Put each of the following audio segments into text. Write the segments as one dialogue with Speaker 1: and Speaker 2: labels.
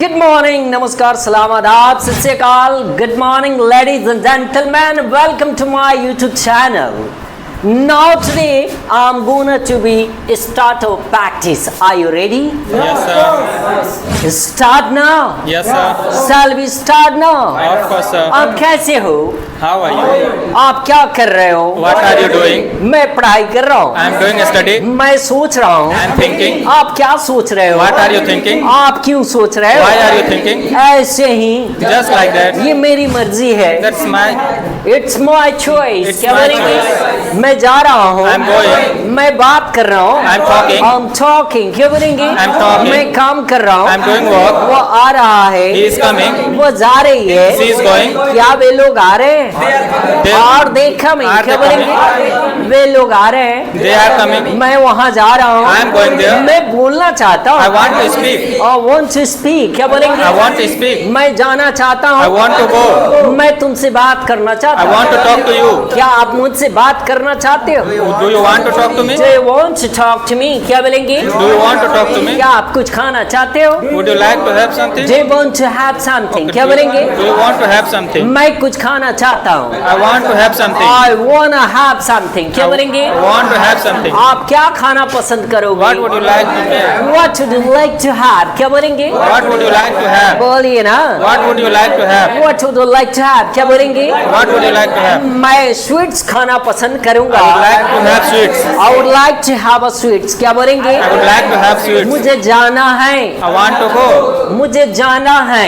Speaker 1: Good morning, namaskar, salam, adab, sat sri akal. Good morning, ladies and gentlemen. Welcome to my YouTube channel. Now today I'm gonna to be start our practice. Are you ready?
Speaker 2: Yes, sir.
Speaker 1: Start now.
Speaker 2: Yes, sir.
Speaker 1: Shall we start now?
Speaker 2: Of course, sir.
Speaker 1: आप कैसे हो?
Speaker 2: How are you?
Speaker 1: आप क्या कर रहे हो?
Speaker 2: What are you doing?
Speaker 1: मैं पढ़ाई कर रहा हूँ.
Speaker 2: I am doing a study.
Speaker 1: मैं सोच रहा हूँ.
Speaker 2: I am thinking.
Speaker 1: आप क्या सोच रहे हो?
Speaker 2: What are you thinking?
Speaker 1: आप क्यों सोच रहे हो?
Speaker 2: Why are you thinking?
Speaker 1: ऐसे ही.
Speaker 2: Just like that.
Speaker 1: ये मेरी मर्जी है.
Speaker 2: That's my.
Speaker 1: It's my choice.
Speaker 2: It's
Speaker 1: क्या
Speaker 2: my
Speaker 1: बोलेंगे?
Speaker 2: choice.
Speaker 1: मैं जा रहा हूँ.
Speaker 2: I'm going.
Speaker 1: मैं बात कर रहा हूँ.
Speaker 2: I'm talking.
Speaker 1: I'm talking. क्या बोलेंगे?
Speaker 2: I'm talking.
Speaker 1: मैं काम कर रहा हूँ.
Speaker 2: I'm doing work.
Speaker 1: वो आ रहा है.
Speaker 2: He is coming.
Speaker 1: वो जा रही है.
Speaker 2: She is going.
Speaker 1: क्या वे लोग आ रहे हैं?
Speaker 2: They
Speaker 1: और देखा मैं
Speaker 2: are
Speaker 1: क्या
Speaker 2: they
Speaker 1: बोलेंगे? वे लोग आ रहे हैं.
Speaker 2: They are coming.
Speaker 1: मैं वहाँ जा रहा हूँ.
Speaker 2: I am going there.
Speaker 1: मैं बोलना चाहता हूँ.
Speaker 2: I want to speak.
Speaker 1: I want to speak. क्या बोलेंगे?
Speaker 2: I want to speak.
Speaker 1: मैं जाना चाहता
Speaker 2: I
Speaker 1: हूँ.
Speaker 2: want to go.
Speaker 1: मैं तुमसे बात करना चाहता
Speaker 2: I
Speaker 1: हूँ.
Speaker 2: want to talk to you.
Speaker 1: क्या आप मुझसे बात करना चाहते हो?
Speaker 2: Do you want to talk to me?
Speaker 1: Do you want to talk to me? क्या बोलेंगे?
Speaker 2: Do you want to talk to me?
Speaker 1: क्या आप कुछ खाना चाहते हो?
Speaker 2: Would you like to have something?
Speaker 1: Do you want to have something? क्या बोलेंगे?
Speaker 2: Do you want to have something?
Speaker 1: मैं कुछ खाना चाहता हूँ.
Speaker 2: I want to have something.
Speaker 1: I wanna have something. क्या बोलेंगे?
Speaker 2: I want to have something.
Speaker 1: आप क्या खाना पसंद करोगे?
Speaker 2: What would you like to have?
Speaker 1: What would you like to have? क्या बोलेंगे?
Speaker 2: What would you like to have?
Speaker 1: बोलिए ना.
Speaker 2: What would you like to have?
Speaker 1: What would you like to have? क्या बोलेंगे?
Speaker 2: What would you like to have?
Speaker 1: मैं sweets खाना पसंद करूंगा.
Speaker 2: I would like to have sweets.
Speaker 1: I would like to have a sweets. क्या बोलेंगे?
Speaker 2: I would like to have sweets.
Speaker 1: मुझे जाना है.
Speaker 2: I want to go.
Speaker 1: मुझे जाना है.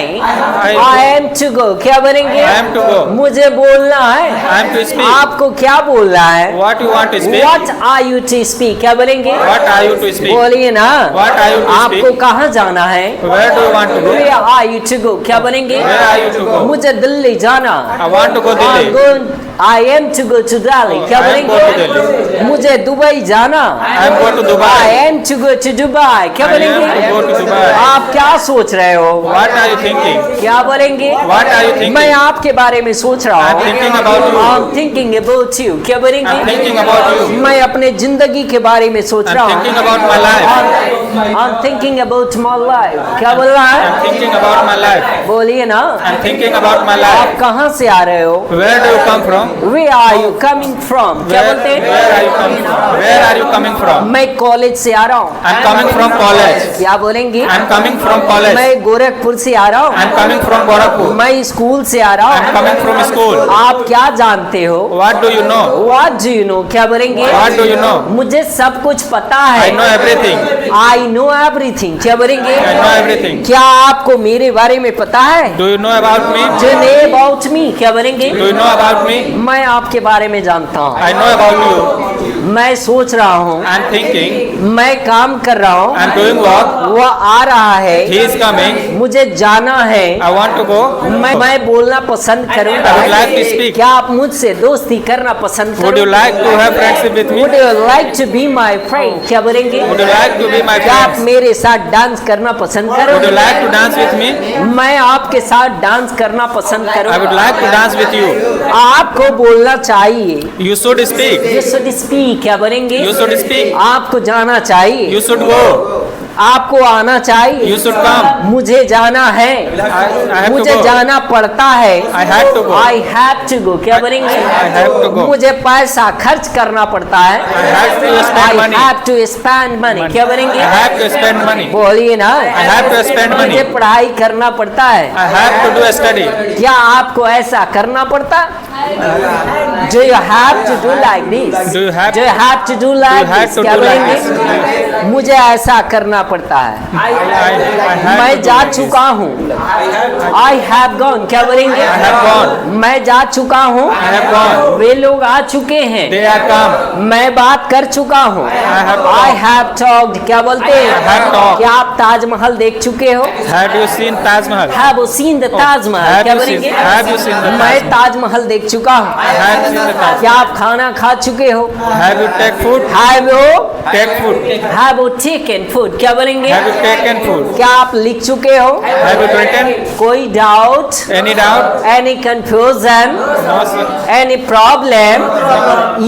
Speaker 1: I am to go. क्या बोलेंगे?
Speaker 2: I am to go.
Speaker 1: मुझे बोलना है.
Speaker 2: I am to speak.
Speaker 1: आपको क्या बोलना है?
Speaker 2: What you want to speak?
Speaker 1: What are you to speak? क्या बोलेंगे?
Speaker 2: What are you to speak?
Speaker 1: बोलिए ना.
Speaker 2: What are you to
Speaker 1: आपको
Speaker 2: speak?
Speaker 1: कहाँ जाना है?
Speaker 2: Where do you want to go?
Speaker 1: Where are you to go? क्या बोलेंगे?
Speaker 2: Where are you to go?
Speaker 1: मुझे दिल्ली जाना.
Speaker 2: I want to go Delhi.
Speaker 1: I am to go to Delhi. क्या
Speaker 2: I am go to
Speaker 1: बोलेंगे? मुझे Dubai जाना.
Speaker 2: I am go to Dubai.
Speaker 1: I am to go to Dubai. क्या
Speaker 2: I am
Speaker 1: बोलेंगे?
Speaker 2: to go to Dubai.
Speaker 1: आप क्या सोच रहे हो?
Speaker 2: What are you thinking?
Speaker 1: क्या बोलेंगे?
Speaker 2: What are you thinking?
Speaker 1: मैं आपके बारे में सोच रहा
Speaker 2: I'm
Speaker 1: हूँ.
Speaker 2: thinking about you.
Speaker 1: I'm thinking about you. क्या
Speaker 2: I'm
Speaker 1: बोलेंगे?
Speaker 2: thinking about you.
Speaker 1: मैं अपने जिंदगी के बारे में सोच
Speaker 2: I'm
Speaker 1: रहा हूँ.
Speaker 2: thinking about my life.
Speaker 1: I'm thinking about my life. क्या बोल रहा है?
Speaker 2: I'm thinking about my life.
Speaker 1: बोलिए ना.
Speaker 2: I'm thinking about my
Speaker 1: आप
Speaker 2: life.
Speaker 1: कहाँ से आ रहे हो?
Speaker 2: Where do you come from?
Speaker 1: Where are you coming from? क्या
Speaker 2: Where,
Speaker 1: बोलते हैं?
Speaker 2: where are you coming from? Where are you coming from?
Speaker 1: मैं कॉलेज से आ रहा हूँ.
Speaker 2: I'm coming from college.
Speaker 1: क्या बोलेंगे?
Speaker 2: I'm coming from college.
Speaker 1: मैं गोरखपुर से आ रहा हूँ.
Speaker 2: I'm coming from Gorakhpur.
Speaker 1: मैं स्कूल से आ रहा
Speaker 2: I'm
Speaker 1: हूँ.
Speaker 2: coming from school.
Speaker 1: आप क्या जानते हो?
Speaker 2: What do you know?
Speaker 1: What do you know? क्या बोलेंगे?
Speaker 2: What do you know?
Speaker 1: मुझे सब कुछ पता
Speaker 2: I
Speaker 1: है.
Speaker 2: know everything.
Speaker 1: I know everything. क्या बोलेंगे?
Speaker 2: I know everything.
Speaker 1: क्या आपको मेरे बारे में पता है?
Speaker 2: Do you know about me?
Speaker 1: Do you know about me? क्या बोलेंगे?
Speaker 2: Do you know about me?
Speaker 1: मैं आपके बारे में जानता हूँ.
Speaker 2: I know about you.
Speaker 1: मैं सोच रहा हूँ.
Speaker 2: I'm thinking.
Speaker 1: मैं काम कर रहा हूँ.
Speaker 2: I'm doing work.
Speaker 1: वो आ रहा है.
Speaker 2: He is coming.
Speaker 1: मुझे जाना है.
Speaker 2: I want to go.
Speaker 1: मैं बोलना पसंद करूँगा.
Speaker 2: I would like to speak.
Speaker 1: क्या आप मुझसे दोस्ती करना पसंद
Speaker 2: Would you
Speaker 1: करोगे?
Speaker 2: like to have friendship with me?
Speaker 1: Would you like to be my friend? क्या बोलेंगे?
Speaker 2: Would you like to be my
Speaker 1: क्या आप
Speaker 2: friend?
Speaker 1: मेरे साथ डांस करना पसंद
Speaker 2: Would you
Speaker 1: करोगे?
Speaker 2: like to dance with me?
Speaker 1: मैं आपके साथ डांस करना पसंद
Speaker 2: I would
Speaker 1: करूँगा.
Speaker 2: like to dance with you.
Speaker 1: आपको बोलना चाहिए.
Speaker 2: You should speak.
Speaker 1: You should speak. क्या बोलेंगे?
Speaker 2: You should speak.
Speaker 1: आपको जाना चाहिए.
Speaker 2: You should go.
Speaker 1: आपको आना चाहिए.
Speaker 2: You should come.
Speaker 1: मुझे जाना है.
Speaker 2: I have to
Speaker 1: मुझे
Speaker 2: go.
Speaker 1: जाना पड़ता है.
Speaker 2: I have to go.
Speaker 1: I have to go. क्या बोलेंगे?
Speaker 2: I have to go.
Speaker 1: मुझे पैसा खर्च करना पड़ता है.
Speaker 2: I have to spend
Speaker 1: I
Speaker 2: money.
Speaker 1: have to spend money. क्या बोलेंगे?
Speaker 2: I have to spend money.
Speaker 1: बोलिए ना.
Speaker 2: I have to spend money.
Speaker 1: मुझे पढ़ाई करना पड़ता है.
Speaker 2: I have to do a study.
Speaker 1: क्या आपको ऐसा करना पड़ता? Do you have to do like this?
Speaker 2: Do you have
Speaker 1: to do like
Speaker 2: have
Speaker 1: this?
Speaker 2: to
Speaker 1: क्या
Speaker 2: do like
Speaker 1: बोलेंगे? मुझे ऐसा करना पड़ता है.
Speaker 2: I have
Speaker 1: मैं
Speaker 2: to
Speaker 1: जा
Speaker 2: do this.
Speaker 1: चुका हूँ. I have gone. क्या बोलेंगे?
Speaker 2: I have gone.
Speaker 1: मैं जा चुका हूँ.
Speaker 2: I have gone.
Speaker 1: वे लोग आ चुके हैं.
Speaker 2: They are come.
Speaker 1: मैं बात कर चुका हूँ. I have talked. क्या बोलते हैं?
Speaker 2: I have talked.
Speaker 1: क्या आप ताजमहल देख चुके हो?
Speaker 2: Have you seen Taj Mahal?
Speaker 1: Have you seen the Taj Mahal?
Speaker 2: Have
Speaker 1: क्या
Speaker 2: you
Speaker 1: बोलेंगे?
Speaker 2: seen- have you seen the
Speaker 1: मैं
Speaker 2: Taj
Speaker 1: ताजमहल देख चुका हूँ.
Speaker 2: Have you seen the Taj?
Speaker 1: क्या आप खाना खा चुके हो?
Speaker 2: Have you take food?
Speaker 1: Have you
Speaker 2: Take food.
Speaker 1: have you taken food? क्या बोलेंगे?
Speaker 2: Have you taken food?
Speaker 1: क्या आप लिख चुके हो?
Speaker 2: Have you written?
Speaker 1: कोई doubt?
Speaker 2: Any doubt?
Speaker 1: Any confusion?
Speaker 2: No, sir.
Speaker 1: Any problem?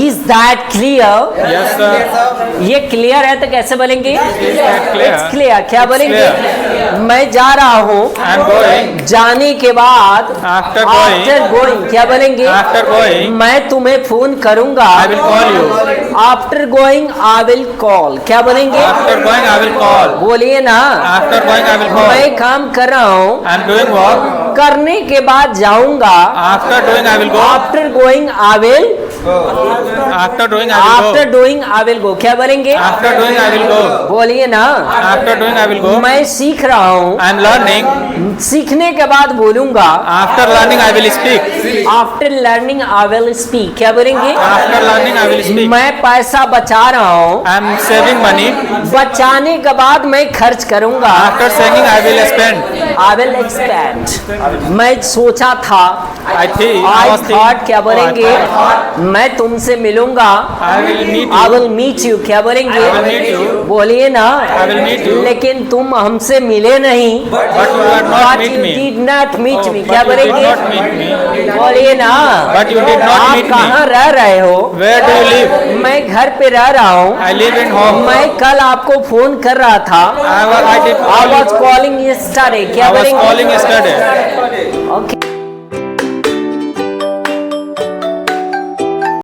Speaker 1: Is that clear?
Speaker 2: Yes, sir.
Speaker 1: ये clear है तो कैसे बोलेंगे?
Speaker 2: that clear?
Speaker 1: It's clear. क्या
Speaker 2: It's
Speaker 1: बोलेंगे?
Speaker 2: clear.
Speaker 1: मैं जा रहा हूँ
Speaker 2: I am going.
Speaker 1: जाने के बाद
Speaker 2: After going.
Speaker 1: आफ्टर गोइंग क्या बोलेंगे
Speaker 2: After going,
Speaker 1: मैं तुम्हें फोन करूंगा
Speaker 2: I will call you.
Speaker 1: After going I will call क्या बोलेंगे
Speaker 2: After going, I will call.
Speaker 1: बोलिए ना
Speaker 2: After going, I will call.
Speaker 1: मैं काम कर रहा हूँ
Speaker 2: I am doing work.
Speaker 1: करने के बाद जाऊंगा
Speaker 2: After doing, I will go.
Speaker 1: After going I will
Speaker 2: After doing, I will
Speaker 1: after
Speaker 2: go.
Speaker 1: Doing I will go क्या बोलेंगे
Speaker 2: After doing, I will go.
Speaker 1: बोलिए ना
Speaker 2: After doing, I will go.
Speaker 1: मैं सीख रहा हूँ
Speaker 2: I am learning.
Speaker 1: सीखने के बाद बोलूंगा
Speaker 2: After learning, I will speak.
Speaker 1: After learning I will speak क्या बोलेंगे
Speaker 2: After learning, I will speak.
Speaker 1: मैं पैसा बचा रहा हूँ
Speaker 2: I am saving money.
Speaker 1: बचाने के बाद मैं खर्च करूंगा
Speaker 2: After saving, I will spend.
Speaker 1: I will expand मैं सोचा था
Speaker 2: I think.
Speaker 1: I
Speaker 2: was
Speaker 1: thought
Speaker 2: thinking.
Speaker 1: क्या बोलेंगे
Speaker 2: I thought.
Speaker 1: मैं तुमसे मिलूंगा
Speaker 2: I will meet
Speaker 1: I
Speaker 2: you.
Speaker 1: Will meet you क्या बोलेंगे
Speaker 2: I will meet you.
Speaker 1: बोलिए ना
Speaker 2: I will meet you.
Speaker 1: लेकिन तुम हमसे मिले नहीं
Speaker 2: But you did not
Speaker 1: But
Speaker 2: meet
Speaker 1: you
Speaker 2: me.
Speaker 1: did not meet me
Speaker 2: Oh,
Speaker 1: क्या
Speaker 2: but you did
Speaker 1: बोलेंगे
Speaker 2: not meet me.
Speaker 1: बोलिए ना
Speaker 2: But you did not
Speaker 1: आप
Speaker 2: meet me.
Speaker 1: कहाँ रह रहे हो
Speaker 2: Where do you live?
Speaker 1: मैं घर पे रह रहा हूँ
Speaker 2: I live in home.
Speaker 1: मैं कल आपको फोन कर रहा था
Speaker 2: I was. I did.
Speaker 1: I was calling yesterday क्या
Speaker 2: I was
Speaker 1: बोलेंगे
Speaker 2: calling yesterday.
Speaker 1: ओके